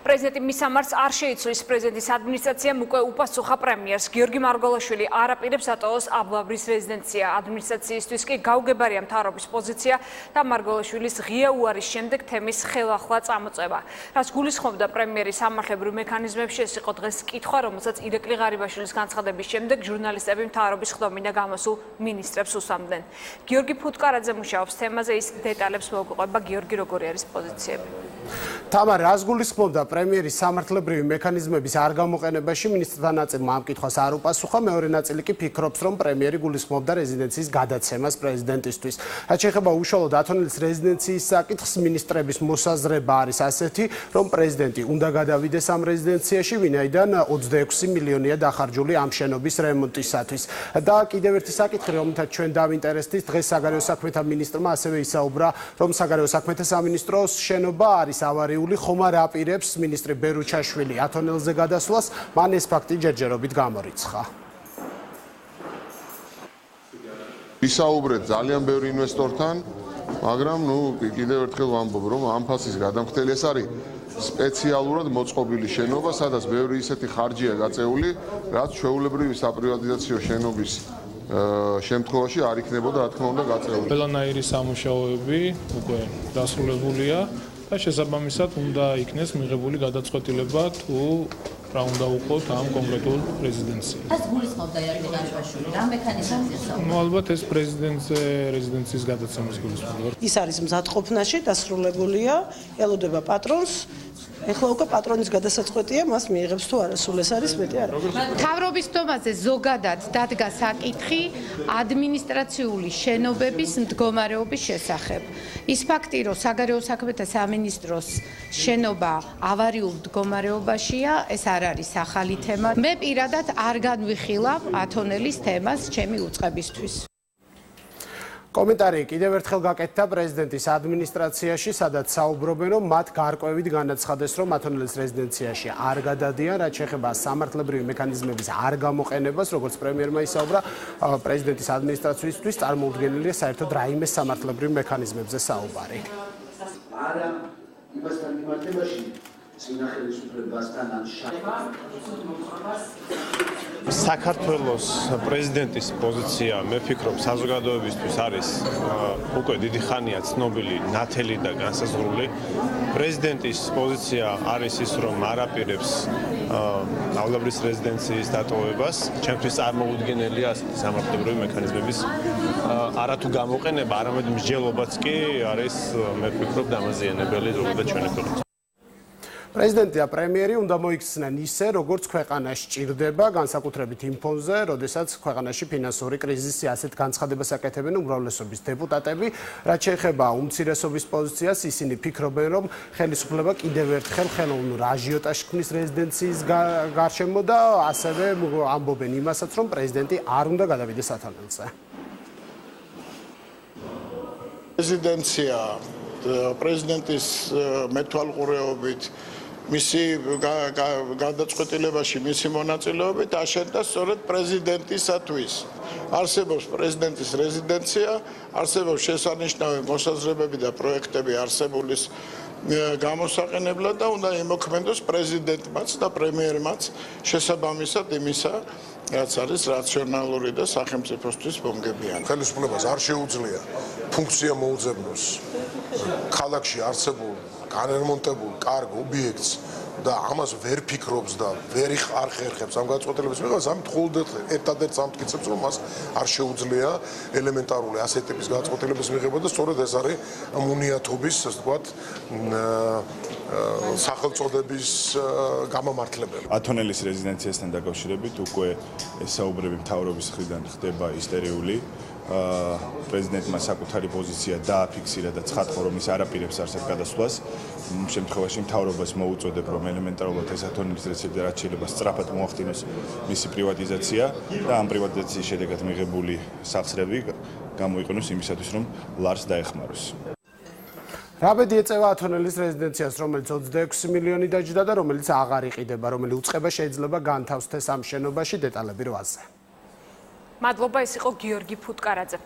პრეზიდენტი მისამართს არ შეიცვლის. პრეზიდენტის ადმინისტრაციამ უკვე უპასუხა პრემიერს. გიორგი მარგველაშვილი არ აპირებს ატოლოს აბლაბრის რეზიდენცია. ადმინისტრაციისთვის კი გაუგებარია მთავრობის პოზიცია და მარგველაშვილის ღია უარის შემდეგ თემის ხელახლა წამოწევა. რაც გულისხმობდა პრემიერის სამართლებრივ მექანიზმებში, ეს იყო დღეს კითხვა, რომელსაც ირაკლი ღარიბაშვილის განცხადების შემდეგ ჟურნალისტები მთავრობის ხდომიდან გამოსულ მინისტრებს უსამდნენ. გიორგი ფუტკარაძე მუშაობს თემაზე, ის დეტალებს მოგყვება. გიორგი, როგორი არის პოზიციები? თამარ, რას გულისხმობდა პრემიერის სამართლებრივი მექანიზმების არ გამოყენებაში მინისტრთა ნაწილმა ამ კითხვას არ უპასუხა. მეორე ნაწილი კი ფიქრობს, რომ პრემიერი გულისხმობდა რეზიდენციის გადაცემას პრეზიდენტისთვის. რაც შეეხება უშუალოდ ათონელის რეზიდენციის საკითხს, მინისტრების მოსაზრება არის ასეთი, რომ პრეზიდენტი უნდა გადავიდეს ამ რეზიდენციაში, ვინაიდან 26 მილიონია დახარჯული ამ შენობის რემონტისათვის. და კიდევ ერთი საკითხი, რომელთაც ჩვენ დავინტერესდით, დღეს საგარეო საქმეთა მინისტრმა ასევე ისაუბრა, რომ საგარეო საქმეთა სამინისტროს შენობა არის ავარიული, ხომ არ აპირებს მინისტრი ბერუჩაშვილი ათონელზე გადასვლას, მან ეს ფაქტი ჯერჯერობით გამორიცხა. ვისაუბრეთ ძალიან ბევრი ინვესტორთან, მაგრამ კიდევ ერთხელ ვამბობ, რომ ამ ფასის გადამხდელი ეს არის სპეციალურად მოწყობილი შენობა, სადაც ბევრი ისეთი ხარჯია გაწეული, რაც ჩვეულებრივი საპრივატიზაციო შენობის შემთხვევაში არ იქნებოდა, რა თქმა უნდა, გაწეული. ყველანაირი სამუშაოები უკვე დასრულებულია და შესაბამისად უნდა იქნეს მიღებული გადაწყვეტილება თუ რა უნდა უყოთ ამ კონკრეტულ რეზიდენციას. ეს გულისხმობდა ირაკლი ღარიბაშვილი, რა მექანიზმია? ალბათ ეს პრეზიდენტზე რეზიდენციის გადაცემის გულისხმობდა. ის არის მზადყოფნაში, დასრულებულია, ელოდება პატრონს. ეხლა უკვე პატრონის გადასაწყვეტია, მას მიიღებს თუ არა, სულ ეს არის მეტი არა. მთავრობის ხდომაზე ზოგადად დადგა საკითხი ადმინისტრაციული შენობების მდგომარეობის შესახებ. ის ფაქტი, რომ საგარეო საქმეთა სამინისტროს შენობა ავარიულ მდგომარეობაშია, ეს არ არის ახალი თემა. მე პირადად არ განვიხილავ ათონელის თემას ჩემი უწყებისთვის. კომენტარი კიდევ ერთხელ გაკეთდა პრეზიდენტის ადმინისტრაციაში, სადაც საუბრობენ, რომ მათ გარკვევით განაცხადეს, რომ ათონელის რეზიდენციაში არ გადადიან, რაც შეეხება სამართლებრივი მექანიზმების არ გამოყენებას, როგორც პრემიერმა ისაუბრა, პრეზიდენტის ადმინისტრაციისთვის წარმოუდგენელია საერთოდ რაიმე სამართლებრივ მექანიზმებზე საუბარი. არა იმასთან მიმართებაში სინახელისუფლებასთან ან საქართველოს პრეზიდენტის პოზიცია, მე ვფიქრობ, საზოგადოებისთვის არის უკვე დიდი ხანია ცნობილი, ნათელი და განსაზღვრული. პრეზიდენტის პოზიცია არის ის, რომ არ აპირებს ავლაბრის რეზიდენციის დატოვებას. ჩემთვის წარმოუდგენელია სამართლებრივი მექანიზმების არათუ გამოყენება, არამედ მსჯელობაც კი არის, მე ვფიქრობ, დამაზიანებელი ზოგადად ჩვენი ქვეყნის. პრეზიდენტი და პრემიერი უნდა მოიქცნენ ისე, როგორც ქვეყანა სჭირდება, განსაკუთრებით იმ ფონზე, როდესაც ქვეყანაში ფინანსური კრიზისი ასეთ განცხადებას აკეთებენ უმრავლესობის დეპუტატები. რაც შეეხება უმცირესობის პოზიციას, ისინი ფიქრობენ, რომ ხელისუფლება კიდევ ერთხელ ხელოვნურ აჟიოტაჟს ქმნის რეზიდენციის გარშემო და ასევე ამბობენ იმასაც, რომ პრეზიდენტი არ უნდა გადავიდეს ათონელზე. რეზიდენცია პრეზიდენტის მეთვალყურეობით მისი გადაწყვეტილებაში მისი მონაწილეობით აშენდა სწორედ პრეზიდენტისათვის. არსებობს პრეზიდენტის რეზიდენცია, არსებობს შესანიშნავი მოსაზრებები და პროექტები არსებულის გამოსაყენებლად და უნდა იმოქმედოს პრეზიდენტმაც და პრემიერმაც შესაბამისად იმისა, რაც არის რაციონალური და სახელმწიფოსთვის მომგებიანი. ხელისუფლებას არ შეუძლია ფუნქცია მოუძებნოს ქალაქში არსებულ განრემონტებულ კარგ ობიექტს და ამას ვერ ფიქრობს და ვერ არ ხერხებს ამ გადაწყვეტილების მიღებას, ამით მხოლოდ ერთადერთ ამტკიცებს, რომ მას არ შეუძლია ელემენტარული ასეთ ტიპის გადაწყვეტილების მიღება და სწორედ ეს არის მონიათობის, ასე ვთქვათ, სახელწოდების გამამართლებელი. ათონელის რეზიდენციასთან დაკავშირებით უკვე საუბრები მთავრობის მხრიდან ხდება ისტერიული. პრეზიდენტმა საკუთარი პოზიცია დააფიქსირა და ცხადყო, რომ ის არ აპირებს არსად გადასვლას. შემთხვევაში მთავრობას მოუწოდებ, რომ ელემენტარულად ეს ათონელის რეზიდენცია რაც შეიძლება სწრაფად მოახდინოს მისი პრივატიზაცია და ამ პრივატიზაციის შედეგად მიღებული სახსრები გამოიყენოს იმისათვის, რომ ლარს დაეხმაროს. რა ბედი ეწევა ათონელის რეზიდენციას, რომელიც 26 მილიონი დაჯდა და რომელიც აღარ იყიდება, რომელი უწყება შეიძლება განთავსდეს ამ შენობაში, დეტალები 8-ზე. მადლობა, ეს იყო გიორგი ფუტკარაძე.